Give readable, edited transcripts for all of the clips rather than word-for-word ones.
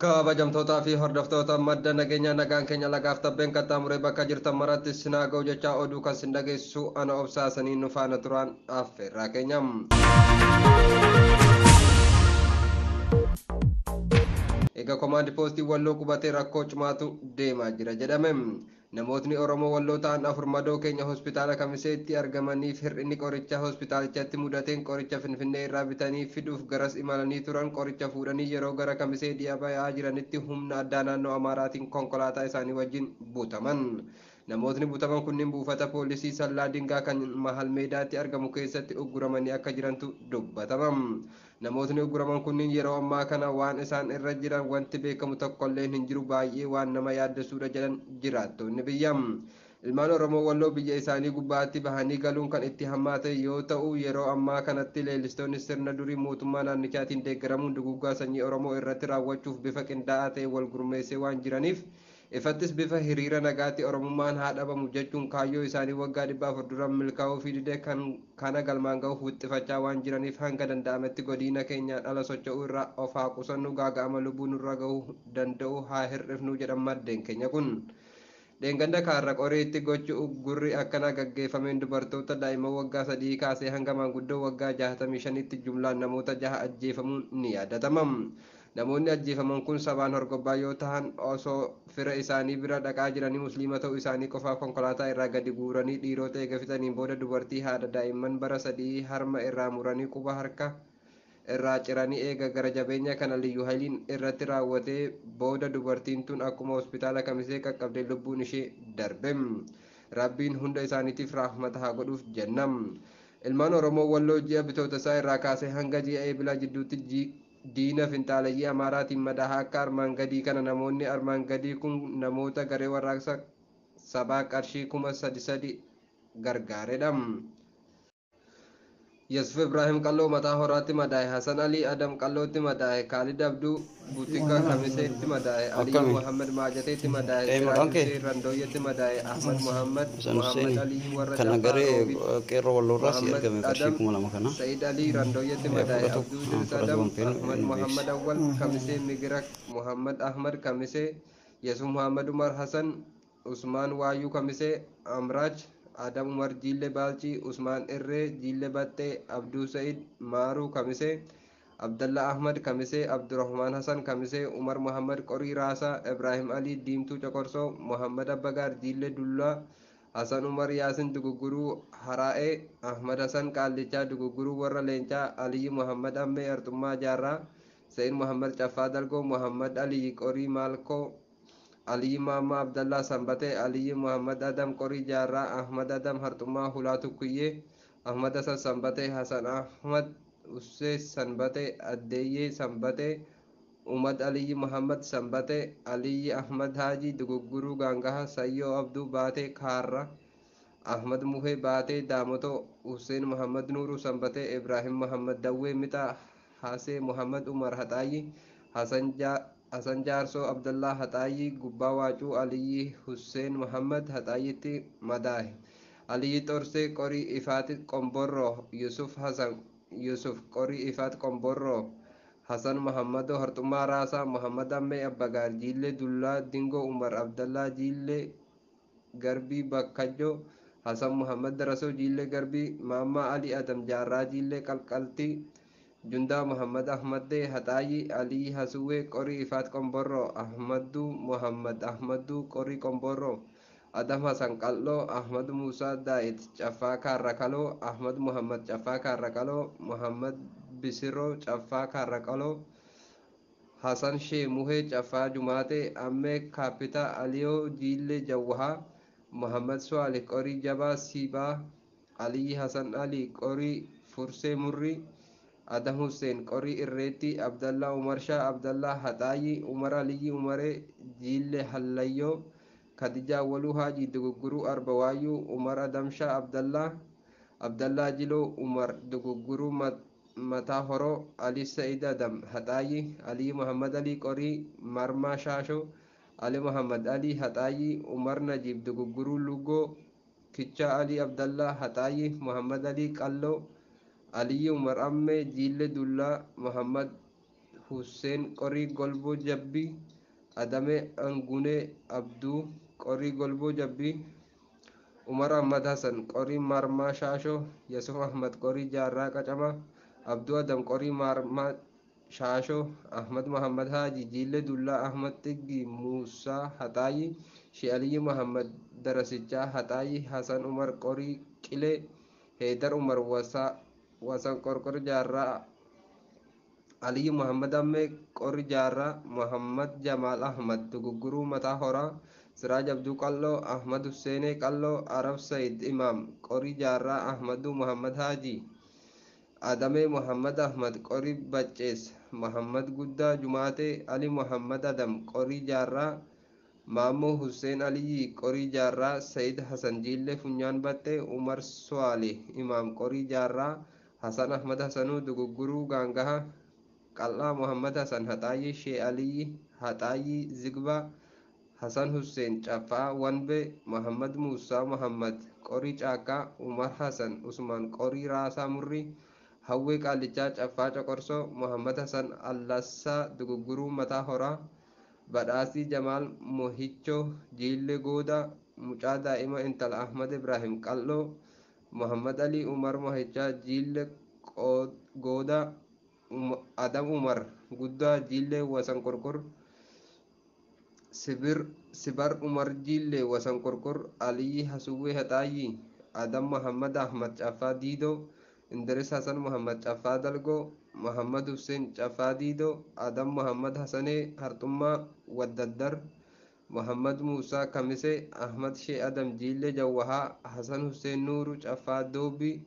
Kabajamtootaa fi hordoftoota madda nageenya nagaan keenya lagaaf tabbeen qaxxaamuree bakka jirtan maratti sinaa ga'u jechaa oduu kan sin dhageessu ana obsaasanii nu faana turaan affeerraa keenyam. Egaa komaandi poostii walloo qubatee rakkoo cimaatu deemaa jira jedhame. Namootni Oromoo walloo ta'an afur madoo keenya hospitaala Kamiseetti argamaniif hir'inni qorichaa hospitaalichatti mudateen qoricha Finfinnee irraa bitanii fiduuf garas imalanii turan qoricha fuudhanii yeroo gara Kamisee dhiyaabaa jiranitti humna addaa naannoo Amaaraatiin konkolaataa isaanii wajjin butaman. Namootni butaman kunniin buufata poolisii Sallaa Dingaa kan Mahal Meedaatti argamu keessatti ugguramanii akka jirantu dubbatama. Namootni ugguraman kunniin yeroo ammaa kana waan isaan irra jiran wanti beekamu tokkollee hin jiru baay'ee waan nama yaaddessuudha jedhan jiraattonni biyya. Ilmaan Oromoo walloo biyya isaanii gubbaatti bahanii galuun kan itti hammaate yoo ta'u yeroo ammaa kanatti leellistoonni sirna durii mootummaa naannichaatiin deeggaramuun duguggaa sanyii Oromoo irratti raawwachuuf bifa qindaa'aa ta'e wal gurmeessee waan jiraniif ifattis bifa hiriira nagaatti Oromummaan haa dhabamu jechuun kaayyoo isaanii waggaa 400 dura milkaa'uu fi didee kana galmaan ga'uuf wixxifachaa waan jiraniif hanga danda'ametti godina keenyaan ala socho'uu irraa of haa qusannu gaaga'ama lubbuu nurra ga'uu danda'u haa hir'ifnu jedhan maddeen keenya kun. Deenganda kaarra qoriitti gochi uggurri akkana gaggeeffameen dubartoota daa'imman waggaa 3 kaasee hanga maanguddoo waggaa 65tti jumlaan namoota 6 ajjeefamuun ni yaadatama. Namoonni ajjeefaman kun sabaan horgobbaa yoo ta'an osoo fira isaanii bira dhaqaa jiranii musliima ta'uu isaanii qofaa konkolaataa irraa gadi guuranii dhiirota eega fixaniin booda dubartii haadha daa'imman bara 3 harma irraa muranii quba harka irraa ciranii eega gara jabeenya kana liyyuu hayliin irratti raawwatee booda dubartiin tun akkuma hospitaala Kamisee qaqqabdee lubbuun ishee darbe. Rabbiin hunda isaaniitiif rahmata haa godhuuf jennam. Ilmaan Oromoo walloo ji'a bitootasaa irraa kaasee hanga ji'a eebilaa jidduutti diina finxaalayyii Amaaraatiin madaa'aa akka armaan gadii kana namoonni armaan gadii kun namoota garee warraaqsa sabaa qarshii 3,300 gargaaredha. Yusuf Ibrahim Qalloo mataa horaatti madaa'e, Hasan Ali Adam Qallootti madaa'e, Khalid Abduu Butika Kamiseetti madaa'e, Ali Muhammad Maajateetti madaa'e, Siraajii Randooyetti madaa'e, Ahmad Muhammad Ali warra Adam Said Ali Randooyetti madaa'e, Abduu Idris Adam, Ahmad Muhammad Awwal Kamisee Migirak, Muhammad Ahmad Kamisee, Yusuf Muhammad Umar Hasan, Usmaan Waayuu Kamisee, Amraaj Adam Umar Jille Balchi, Usman Irree Jille Batte, Abduu Said Maru Kamise, Abdullah Ahmad Kamise, Abdurrahman Hassan Kamise, Umar Muhammad Qori Rasa, Ibrahim Ali Dimtu Cokorso, Muhammad Abbagar Jille Dulla, Hassan Umar Yasin Duguguru Harae, Ahmad Hassan Kallicha Duguguru Warra Lencha, Ali Muhammad Amme Artumma Jarra, Said Muhammad Chafa Dalgo, Muhammad Ali Qori Malko, Ali Mama Abdullah Sambate, Ali Muhammad Adam Qori Jarra, Ahmad Adam Hartumma Hulatu Kuye, Ahmad Hasan Sambate, Hasan Ahmad Usse Sambate, Adeye Sambate, Umad Ali Muhammad Sambate, Ali Ahmad Haji Duguguru Gangaha, Sayyo Abdu Bate Karra, Ahmad Muhe Bate Damoto, Hussein Muhammad Nuru Sambate, Ibrahim Muhammad Dawe Mita, Hase Muhammad Umar Hatayi, Hasan Jarso Abdullah Hatayi, Gubba Waju Ali Hussein Muhammad Hatayiti Madahi, Ali Torse Qori Ifat Komborro, Yusuf Hasan Yusuf Qori Ifat Komborro, Hasan Muhammado Hartumma Rasa, Muhammad Amme Abbagar Jille Dulla Dingo Umar Abdullah Jille Garbi Bakkajo, Hasan Muhammad Raso Jille Garbi, Mama Ali Adam Jarra Jille Kalkalti, Junda Muhammad Ahmad Hatayi, Ali Hasuwe Qori Ifat Komborro, Ahmadu Muhammad Ahmadu Qori Komborro, Adam Hasan Qallo, Ahmad Musa Daid Chafa Karrakalo, Ahmad Muhammad Chafa Karrakalo, Muhammad Bisiro Chafa Karrakalo, Hasan Sheh Muhe Chafa Jumate, Amme Kapita Aliyo Jille Jawha, Muhammad Swalih Qori Jaba Siba, Ali Hasan Ali Qori Furse Murri, Adam Hussein Qori Irreti, Abdullah Umar Shah Abdullah Hatayi, Umar Ali Umare Jille Hallayyo, Khadija Walu Haji Duguguru Arbawayu, Umar Adam Shah Abdullah Jilo, Umar Duguguru Mata Horo, Ali Said Adam Hatayi, Ali Muhammad Ali Qori Marma Shasho, Ali Muhammad Ali Hatayi, Umar Najib Duguguru Lugo, Kicha Ali Abdullah Hatayi, Muhammad Ali Qallo, Ali Umar Amme Jille Dulla, Muhammad Hussein Qorii Golboo Jabbii Adame Angunee Abduu Qorii Golboo Jabbii Umar Ahmad Hassan Qorii Marmaa Shaashoo Yusuf Ahmad Qorii Jaarraa Qacamaa Abduu Adam Qorii Marmaa Shaashoo Ahmad Muhammad Haaji Jiille Dullaa Ahmad Tiggi Muusaa Haxaayi Shee Aliyyi Muhammad Darasichaa Haxaayi Hasan Umar Qorii Qilee Heedar Umar Wasan Qorqor Jaarraa Aliyyi Muhammad Ammee Qorri Jaarraa Muhammad Jamaal Ahmad Dugugguruu Mataa Horaa Siraaj Abduu Qalloo Ahmad Husseenee Qalloo Arab Sayid Imaam Qorii Jaarraa Ahmaduu Muhammad Haaji Adamee Muhammad Ahmad Qorii Baccees Muhammad Guddaa Jumaatee Ali Muhammad Adam Qorii Jaarraa Maammoo Husseen Aliyyi Qorii Jaarraa Sayid Hasan Jiillee Funyaan Battee Umar Swaaleh Imaam Qorii Jaarraa Hasan Ahmad Hasanuu Dugugguruu Gaangaha Qal'aa Muhammad Hasan Haxaayi Shee Aliyyi Haxaayi Zigbaa Hasan Hussein Caffaa Wanbee Muhammad Muusaa Muhammad Qorii Caakkaa Umar Hasan Usmaan Qorii Raasaa Murrii Hawwee Qaallichaa Caffaa Coqorsoo Muhammad Hasan Allassaa Dugugguruu Mataa Horaa Badhaasii Jamaal Mohichoo Jiillee Goodaa Mucaa Daa'ima Intala Ahmad Ibraahim Qalloo Muhammad Ali Umar Mohichaa Jiillee Goodaa Adam Umar Guddaa Jiillee Wasan Qorqor Sibar Umar Jiillee Wasan Qorqor Aliyyi Hasuwwee Haxaayyi Adam Muhammad Ahmad Caffaa Diidoo Indiris Hasan Muhammad Caffaa Dalgoo Muhammad Hussein Caffaa Diidoo Adam Muhammad Hasanee Harxummaa Waddaddar Muhammad Muusaa Kamisee Ahmad Shee Adam Jiillee Jawwahaa Hasan Hussein Nuuruu Caffaa Doobii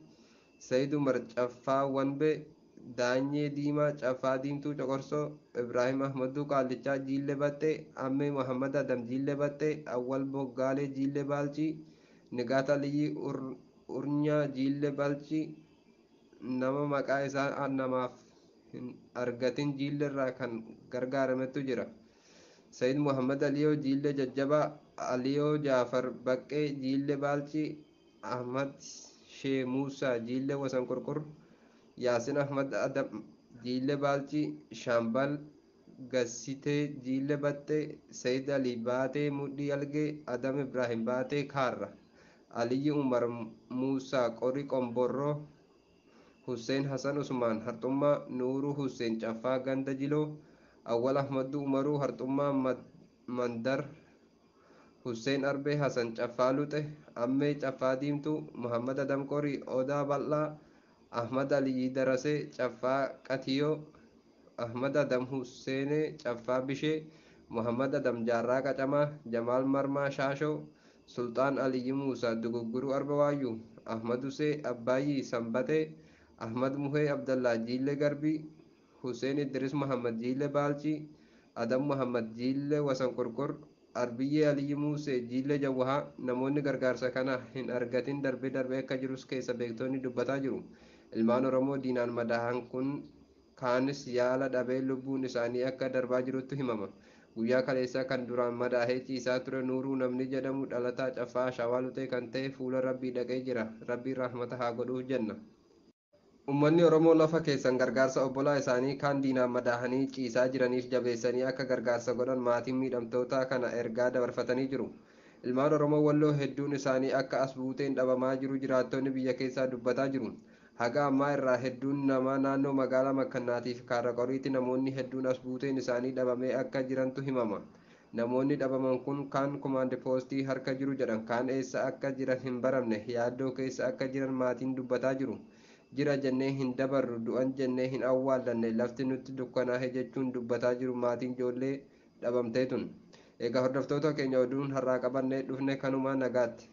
Sayid Umar Caffaa Wanbee Daanyee Diimaa Caffaa Diimtuu Coqorsoo Ibraahim Ahmaduu Qaallichaa Jiillee Baxxee Ammee Muhammad Adam Jiillee Baxxee Awwal Boggaalee Jiillee Baalchii Nigaat Aliyyi Urnyaa Jiillee Baalchii nama maqaa isaa namaaf hin argatin Jiillee irraa kan gargaarametu jira. Sayid Muhammad Aliyoo Jiillee Jajjabaa Aliyoo Jaafar Baqqee Jiillee Baalchii Ahmad Shee Muusaa Jiillee Wasan Qorqor Yaasin Ahmad Adam Jiillee Baalchii Shaambal Gassitee Jiillee Baxxee Sayid Ali Baatee Mudhii Algee Adam Ibraahim Baatee Kaarra Aliyyi Umar Muusaa Qorii Qomborroo Hussein Hasan Usmaan Harxummaa Nuuruu Hussein Caffaa Ganda Jiloo Awwal Ahmaduu Umaruu Harxummaa Mandar Hussein Arbee Hasan Caffaa Luxe Ammee Caffaa Diimtuu Muhammad Adam Qorii Odaa Bal'aa Ahmad Aliyyi Darasee Caffaa Qatiyoo Ahmad Adam Husseenee Caffaa Bishee Muhammad Adam Jaarraa Qacamaa Jamaal Marmaa Shaashoo Sultaan Aliyyi Muusaa Dugugguruu Arba Waayyuu Ahmad Husee Abbaayyi Sanbatee Ahmad Muhee Abdallaa Jiillee Garbii Hussein Idris Muhammad Jiillee Baalchii Adam Muhammad Jiillee Wasan Qorqor Arbiyyee Aliyyi Muusee Jiillee Jawwahaa namoonni gargaarsa kana hin argatin darbee darbee akka jirus keessa beektoonni dubbataa jiru. Ilmaan Oromoo diinaan madaa'an kun kaanis yaala dhabee lubbuun isaanii akka darbaa jirutti himama. Guyyaa kaleessaa kan duraan madaahee ciisaa ture Nuuruu namni jedhamu dhalataa Caffaa Shawaa Lutee kan ta'e fuula Rabbii dhaqee jira. Rabbiin rahmata haa godhuuf jenna. Uummanni Oromoo lafa keessan gargaarsa obbolaa isaanii kaan diinaan madaahanii ciisaa jiraniif jabeessanii akka gargaarsa godhan maatiin miidhamtoota kana ergaa dabarfatanii jiru. Ilmaan Oromoo Walloo hedduun isaanii akka as buuteen dhabamaa jiru jiraattonni biyya keessaa dubbataa jiru. Haga ammaa irraa hedduun namaa naannoo magaalaa Makkannaatiif Kaarra Qoriitti namoonni hedduun as buuteen isaanii dhabamee akka jirantu himama. Namoonni dhabaman kun kaan kumaandi poostii harka jiru jedhan kaan eessa akka jiran hin baramne yaaddoo keessa akka jiran maatiin dubbataa jiru. Jira jennee hin dabarru du'an jennee hin awwaallanne lafti nutti dukkanaa'e jechuun dubbataa jiru maatiin ijoollee dhabamtee tun. Egaa hordoftoota keenya oduun har'aa qabannee dhufne kanumaa nagaatti.